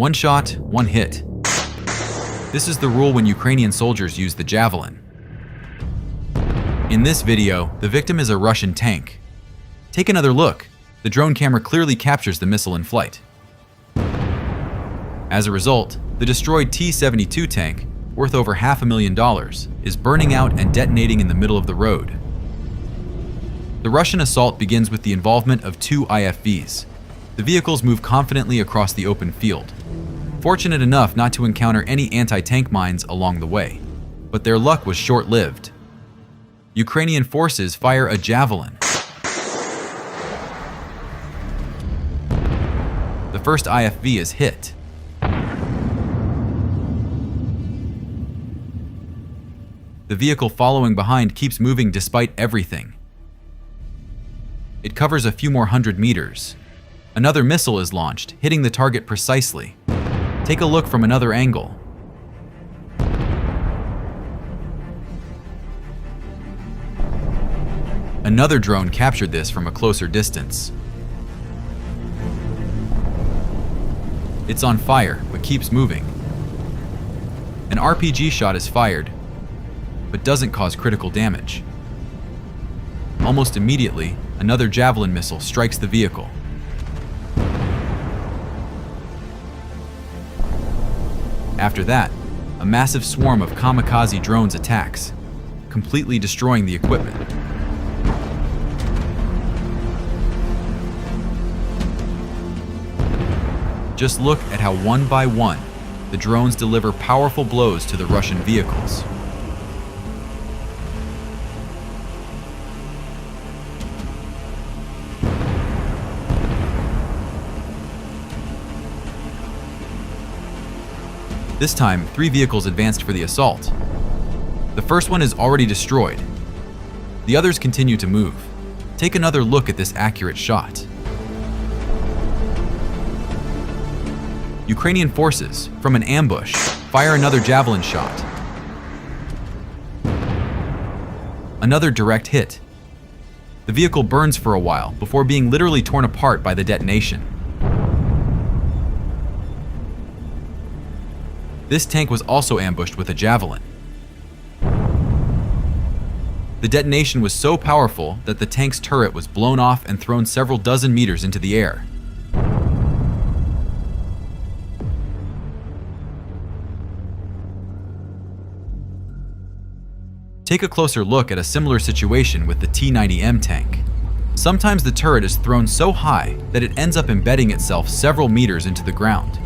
One shot, one hit. This is the rule when Ukrainian soldiers use the Javelin. In this video, the victim is a Russian tank. Take another look. The drone camera clearly captures the missile in flight. As a result, the destroyed T-72 tank, worth over $500,000, is burning out and detonating in the middle of the road. The Russian assault begins with the involvement of two IFVs. The vehicles move confidently across the open field, fortunate enough not to encounter any anti-tank mines along the way. But their luck was short-lived. Ukrainian forces fire a Javelin. The first IFV is hit. The vehicle following behind keeps moving despite everything. It covers a few more hundred meters. Another missile is launched, hitting the target precisely. Take a look from another angle. Another drone captured this from a closer distance. It's on fire, but keeps moving. An RPG shot is fired, but doesn't cause critical damage. Almost immediately, another Javelin missile strikes the vehicle. After that, a massive swarm of kamikaze drones attacks, completely destroying the equipment. Just look at how one by one, the drones deliver powerful blows to the Russian vehicles. This time, 3 vehicles advanced for the assault. The first one is already destroyed. The others continue to move. Take another look at this accurate shot. Ukrainian forces, from an ambush, fire another Javelin shot. Another direct hit. The vehicle burns for a while before being literally torn apart by the detonation. This tank was also ambushed with a Javelin. The detonation was so powerful that the tank's turret was blown off and thrown several dozen meters into the air. Take a closer look at a similar situation with the T-90M tank. Sometimes the turret is thrown so high that it ends up embedding itself several meters into the ground.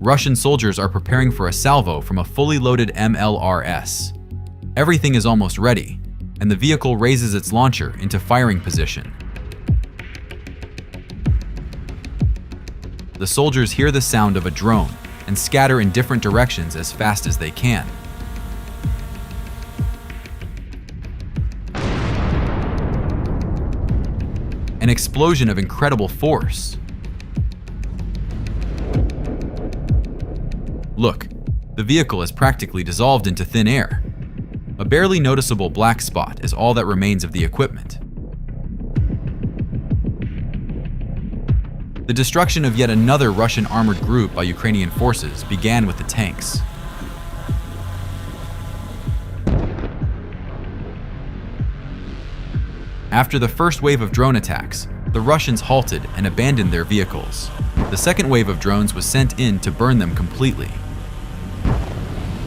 Russian soldiers are preparing for a salvo from a fully loaded MLRS. Everything is almost ready, and the vehicle raises its launcher into firing position. The soldiers hear the sound of a drone and scatter in different directions as fast as they can. An explosion of incredible force. Look, the vehicle is practically dissolved into thin air. A barely noticeable black spot is all that remains of the equipment. The destruction of yet another Russian armored group by Ukrainian forces began with the tanks. After the first wave of drone attacks, the Russians halted and abandoned their vehicles. The second wave of drones was sent in to burn them completely.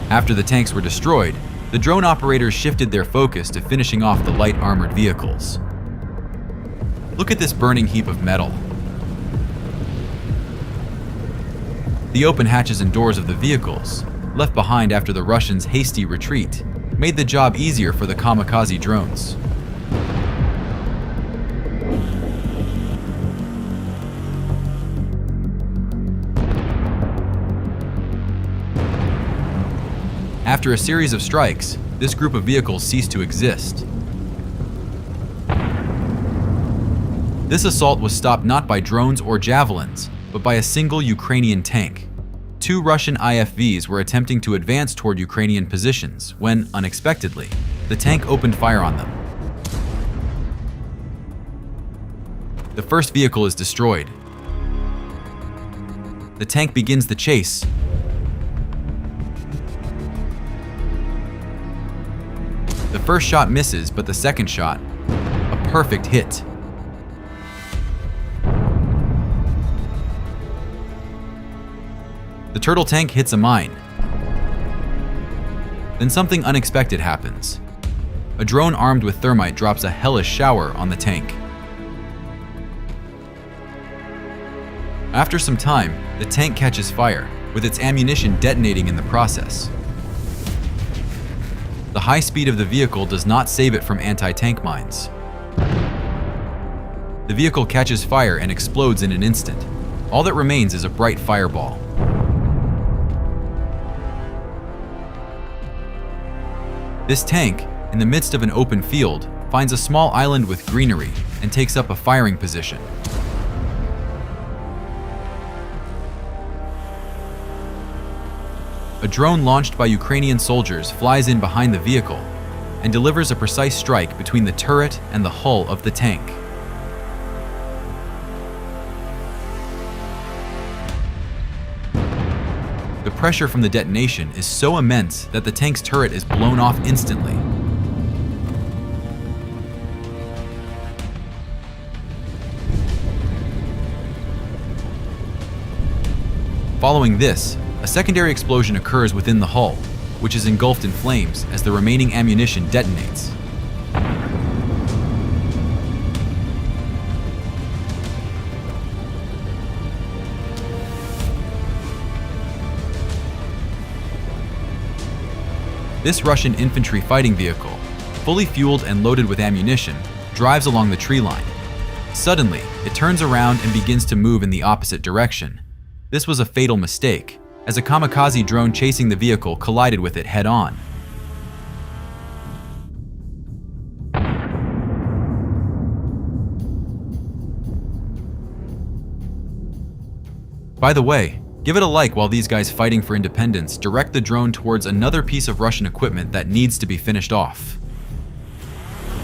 After the tanks were destroyed, the drone operators shifted their focus to finishing off the light armored vehicles. Look at this burning heap of metal. The open hatches and doors of the vehicles, left behind after the Russians' hasty retreat, made the job easier for the kamikaze drones. After a series of strikes, this group of vehicles ceased to exist. This assault was stopped not by drones or javelins, but by a single Ukrainian tank. 2 Russian IFVs were attempting to advance toward Ukrainian positions when, unexpectedly, the tank opened fire on them. The first vehicle is destroyed. The tank begins the chase. The first shot misses, but the second shot, a perfect hit. The turtle tank hits a mine. Then something unexpected happens. A drone armed with thermite drops a hellish shower on the tank. After some time, the tank catches fire, with its ammunition detonating in the process. The high speed of the vehicle does not save it from anti-tank mines. The vehicle catches fire and explodes in an instant. All that remains is a bright fireball. This tank, in the midst of an open field, finds a small island with greenery and takes up a firing position. A drone launched by Ukrainian soldiers flies in behind the vehicle and delivers a precise strike between the turret and the hull of the tank. The pressure from the detonation is so immense that the tank's turret is blown off instantly. Following this, a secondary explosion occurs within the hull, which is engulfed in flames as the remaining ammunition detonates. This Russian infantry fighting vehicle, fully fueled and loaded with ammunition, drives along the tree line. Suddenly, it turns around and begins to move in the opposite direction. This was a fatal mistake, as a kamikaze drone chasing the vehicle collided with it head-on. By the way, give it a like while these guys fighting for independence direct the drone towards another piece of Russian equipment that needs to be finished off.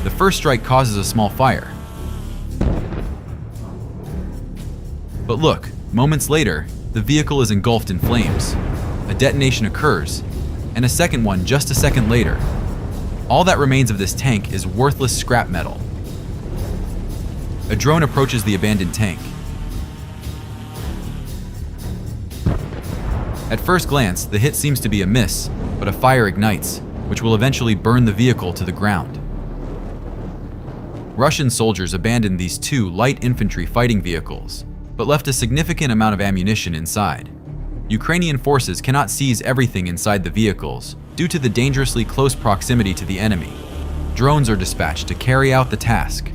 The first strike causes a small fire. But look, moments later, the vehicle is engulfed in flames. A detonation occurs, and a second one just a second later. All that remains of this tank is worthless scrap metal. A drone approaches the abandoned tank. At first glance, the hit seems to be a miss, but a fire ignites, which will eventually burn the vehicle to the ground. Russian soldiers abandoned these two light infantry fighting vehicles, but left a significant amount of ammunition inside. Ukrainian forces cannot seize everything inside the vehicles due to the dangerously close proximity to the enemy. Drones are dispatched to carry out the task.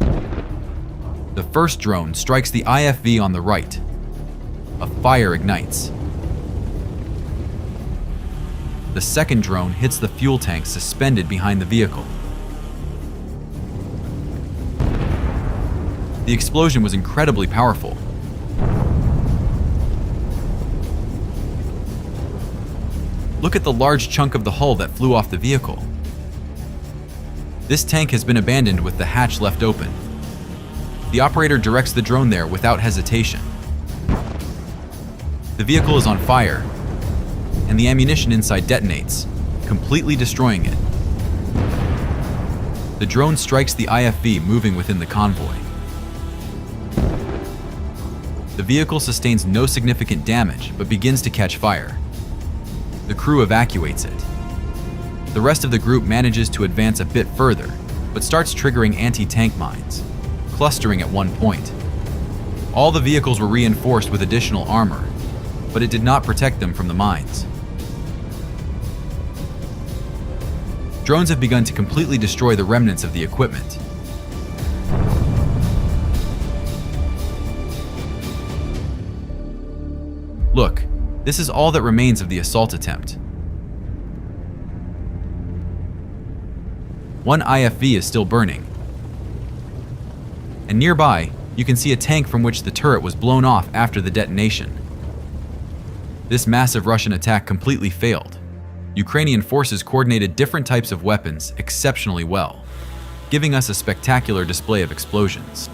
The first drone strikes the IFV on the right. A fire ignites. The second drone hits the fuel tank suspended behind the vehicle. The explosion was incredibly powerful. Look at the large chunk of the hull that flew off the vehicle. This tank has been abandoned with the hatch left open. The operator directs the drone there without hesitation. The vehicle is on fire, and the ammunition inside detonates, completely destroying it. The drone strikes the IFV moving within the convoy. The vehicle sustains no significant damage but begins to catch fire. The crew evacuates it. The rest of the group manages to advance a bit further, but starts triggering anti-tank mines, clustering at one point. All the vehicles were reinforced with additional armor, but it did not protect them from the mines. Drones have begun to completely destroy the remnants of the equipment. Look, this is all that remains of the assault attempt. One IFV is still burning. And nearby, you can see a tank from which the turret was blown off after the detonation. This massive Russian attack completely failed. Ukrainian forces coordinated different types of weapons exceptionally well, giving us a spectacular display of explosions.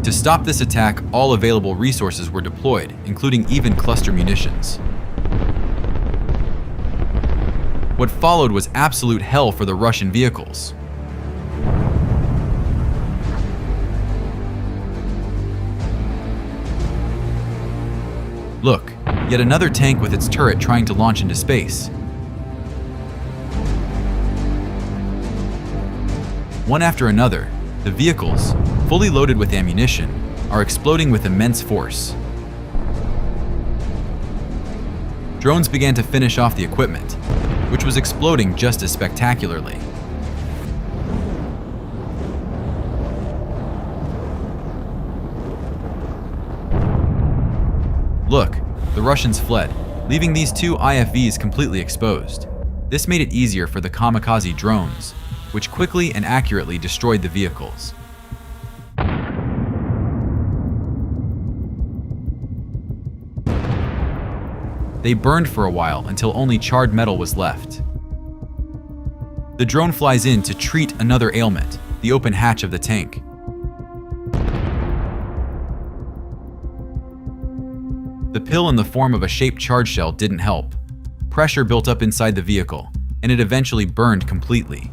To To stop this attack, all available resources were deployed, including even cluster munitions. What followed was absolute hell for the Russian vehicles. Look, yet another tank with its turret trying to launch into space. One after another, the vehicles, fully loaded with ammunition, are exploding with immense force. Drones began to finish off the equipment, which was exploding just as spectacularly. Look, the Russians fled, leaving these two IFVs completely exposed. This made it easier for the kamikaze drones, which quickly and accurately destroyed the vehicles. They burned for a while until only charred metal was left. The drone flies in to treat another ailment, the open hatch of the tank. The pill in the form of a shaped charge shell didn't help. Pressure built up inside the vehicle, and it eventually burned completely.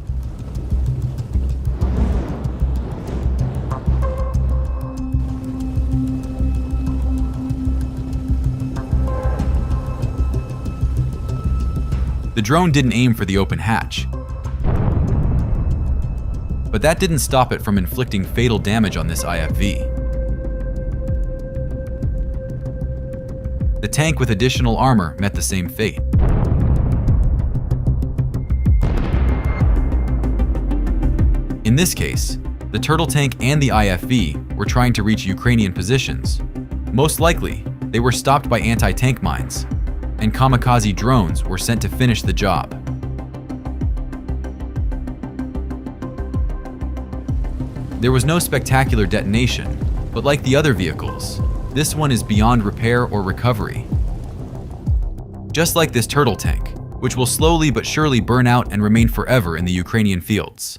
The drone didn't aim for the open hatch, but that didn't stop it from inflicting fatal damage on this IFV. The tank with additional armor met the same fate. In this case, the turtle tank and the IFV were trying to reach Ukrainian positions. Most likely, they were stopped by anti-tank mines, and kamikaze drones were sent to finish the job. There was no spectacular detonation, but like the other vehicles, this one is beyond repair or recovery. Just like this turtle tank, which will slowly but surely burn out and remain forever in the Ukrainian fields.